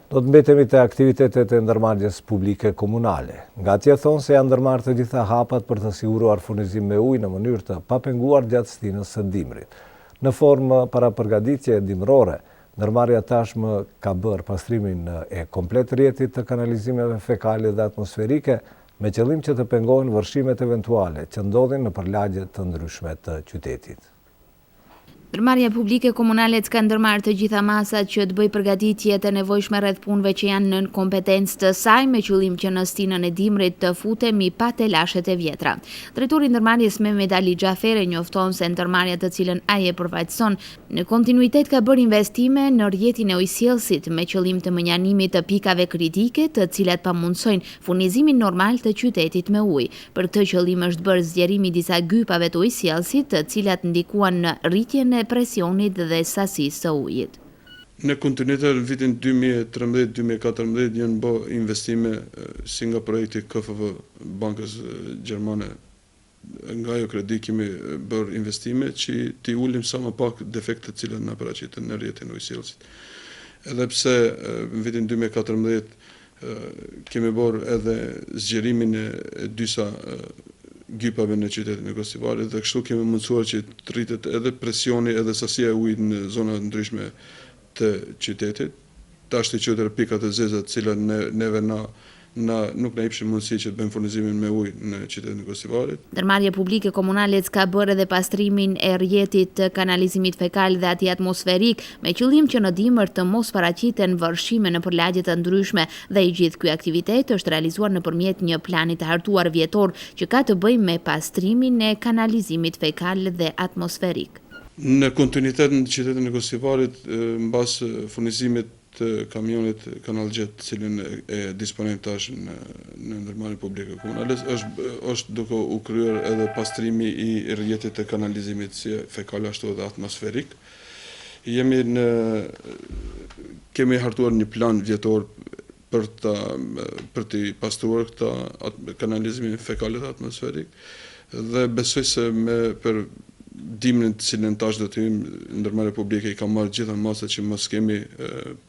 Do të mbetemi te aktivitetet e ndërmarrjes publike komunale. Gatje thonë se janë ndërmarrë të gjitha hapat për të siguruar furnizim me ujë në mënyrë të papenguar gjatë stinës së dimrit. Në formë parapërgatitje dimrore, ndërmarrja tashmë ka bërë pastrimin e komplet rrjetit të kanalizimeve fekale dhe atmosferike me qëllim që të pengohen vërshimet eventuale që ndodhin në përlagje të ndryshme të qytetit. Ndërmarrja publike komunale ka ndërmarrë të gjitha masat që të bëjë përgatitjet e nevojshme rreth punëve që janë në kompetencë të saj me qëllim që në stinën e dimrit të futemi pa telashet e vjetra. Drejtori i ndërmarrjes Mehmet Ali Xhaferi njofton se ndërmarrja të cilën ai e përfaqëson në kontinuitet ka bërë investime në rrjetin e ujësjellësit me qëllim të menjanimit të pikave kritike të cilat pamundsojnë furnizimin normal të qytetit me ujë. Për këtë qëllim është bërë zgjerimi disa gypave të ujësjellësit të cilat ndikuan në rritjen e presionit dhe sasisë së ujit. Në kontinuitet vitin 2013-2014 janë bërë investime si nga projekti KFV Bankës Gjermane. Nga ajo kredi kemi bërë investime që t'i ulim sa më pak defekte të cilat na paraqiten në rrjetin e ujësjellësit. Edhe pse në vitin 2014 kemi bërë edhe zgjerimin e disa gypave në qytetin e Kosivarit dhe kështu kemi mundësuar që të rritet edhe presioni edhe sasia e ujit në zonat ndryshme të qytetit. Tash të qytetë pikat e zeza të cilat neve nuk na jepshin mundësi që të bëjmë furnizimin me ujë në qytetin e Kosivarit. Ndërmarrja publike komunale ka bërë edhe pastrimin e rrjetit të kanalizimit fekal dhe atij atmosferik me qëllim që në dimër të mos paraqiten vërshime në përlagje të ndryshme dhe i gjithë ky aktivitet është realizuar nëpërmjet një plani të hartuar vjetor që ka të bëjë me pastrimin e kanalizimit fekal dhe atmosferik. Në kontinuitet në qytetin e Kosivarit mbas furnizimit të kamionit Kanaljet, të cilin e disponojmë tash në ndërmarrjen publike komunale, është duke u kryer edhe pastrimi i rrjetit të kanalizimit si fekal ashtu edhe atmosferik. Kemi hartuar një plan vjetor për të pastruar këta kanalizimin fekal dhe atmosferik dhe besoj se për dimrin të cilën tash do të jemi ndërmarrja publike i ka marrë gjitha masat që mos kemi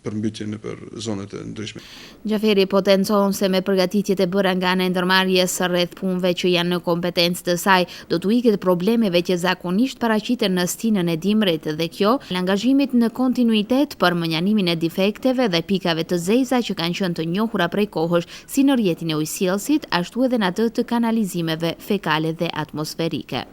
përmbytje nëpër zonat e ndryshme. Xhaferi potencon se me përgatitjet e bëra nga ana e ndërmarrjes rreth punëve që janë në kompetencë të saj, do të ujitet problemeve që zakonisht paraqiten në stinën e dimrit dhe kjo angazhimit në kontinuitet për menjanimin e defekteve dhe pikave të zeza që kanë qenë të njohura prej kohësh si në rrjetin e ujësjellësit, ashtu edhe në atë të kanalizimeve fekale dhe atmosferike.